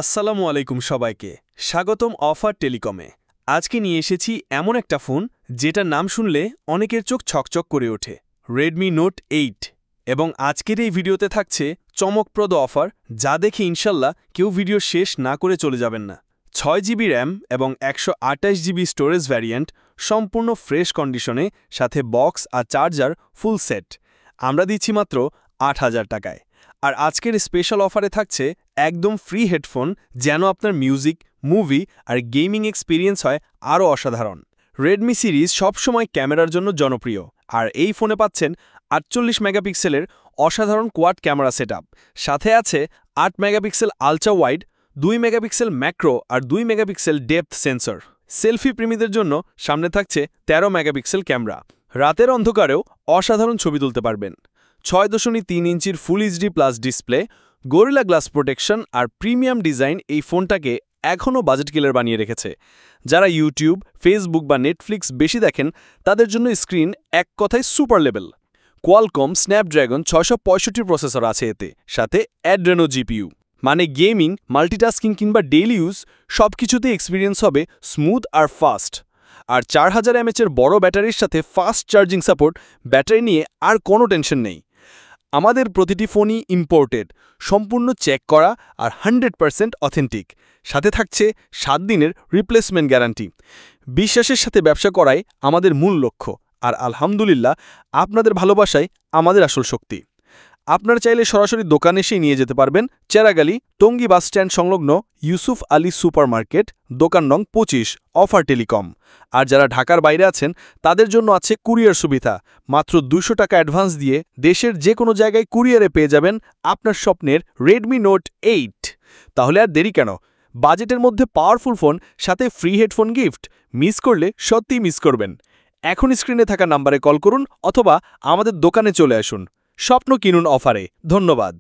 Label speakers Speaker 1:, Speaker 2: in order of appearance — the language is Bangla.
Speaker 1: আসসালামু আলাইকুম সবাইকে স্বাগতম অফার টেলিকমে। আজকে নিয়ে এসেছি এমন একটা ফোন যেটার নাম শুনলে অনেকের চোখ ছকচক করে ওঠে, রেডমি নোট 8। এবং আজকের এই ভিডিওতে থাকছে চমকপ্রদ অফার, যা দেখে ইনশাল্লাহ কেউ ভিডিও শেষ না করে চলে যাবেন না। 6GB র্যাম এবং 128GB স্টোরেজ ভ্যারিয়েন্ট, সম্পূর্ণ ফ্রেশ কন্ডিশনে, সাথে বক্স আর চার্জার ফুল সেট। আমরা দিচ্ছি মাত্র ৮,০০০ টাকায়। আর আজকের স্পেশাল অফারে থাকছে একদম ফ্রি হেডফোন, যেন আপনার মিউজিক, মুভি আর গেমিং এক্সপিরিয়েন্স হয় আরও অসাধারণ। রেডমি সিরিজ সবসময় ক্যামেরার জন্য জনপ্রিয়, আর এই ফোনে পাচ্ছেন 48 মেগাপিক্সেলের অসাধারণ কোয়াড ক্যামেরা সেটআপ, সাথে আছে 8 megapixel ultra wide, 2 megapixel macro আর 2 মেগাপিক্সেল ডেপথ সেন্সর। সেলফি প্রেমীদের জন্য সামনে থাকছে 13 মেগাপিক্সেল ক্যামেরা। রাতের অন্ধকারেও অসাধারণ ছবি তুলতে পারবেন। 6.3 ইঞ্চির full HD plus display, gorilla glass protection আর প্রিমিয়াম ডিজাইন এই ফোনটাকে এখনও বাজেট কিলার বানিয়ে রেখেছে। যারা ইউটিউব, ফেসবুক বা নেটফ্লিক্স বেশি দেখেন, তাদের জন্য স্ক্রিন এক কথায় super level. Qualcomm Snapdragon 665 processor আছে এতে, সাথে অ্যাড্রেনো জিপিইউ। মানে গেমিং, মাল্টিটাস্কিং কিংবা ডেইলি ইউজ সবকিছুতেই এক্সপিরিয়েন্স হবে স্মুথ আর ফাস্ট। আর 4000 mAh বড় ব্যাটারির সাথে ফাস্ট চার্জিং সাপোর্ট, ব্যাটারি নিয়ে আর কোনো টেনশন নেই। আমাদের প্রতিটি ফোনই ইম্পোর্টেড, সম্পূর্ণ চেক করা আর 100% অথেন্টিক। সাথে থাকছে 7 দিনের রিপ্লেসমেন্ট গ্যারান্টি। বিশ্বাসের সাথে ব্যবসা করাই আমাদের মূল লক্ষ্য, আর আলহামদুলিল্লাহ আপনাদের ভালোবাসাই আমাদের আসল শক্তি। আপনারা চাইলে সরাসরি দোকানে এসেই নিয়ে যেতে পারবেন। চেরাগালি টঙ্গী বাস স্ট্যান্ড সংলগ্ন ইউসুফ আলী সুপার মার্কেট, দোকান নং 25, অফার টেলিকম। আর যারা ঢাকার বাইরে আছেন, তাদের জন্য আছে কুরিয়ার সুবিধা। মাত্র 200 টাকা অ্যাডভান্স দিয়ে দেশের যে কোনো জায়গায় কুরিয়ারে পেয়ে যাবেন আপনার স্বপ্নের রেডমি নোট 8। তাহলে আর দেরি কেন? বাজেটের মধ্যে পাওয়ারফুল ফোন, সাথে ফ্রি হেডফোন গিফট। মিস করলে সত্যিই মিস করবেন। এখন স্ক্রিনে থাকা নাম্বারে কল করুন অথবা আমাদের দোকানে চলে আসুন। স্বপ্ন কিনুন অফারে। ধন্যবাদ।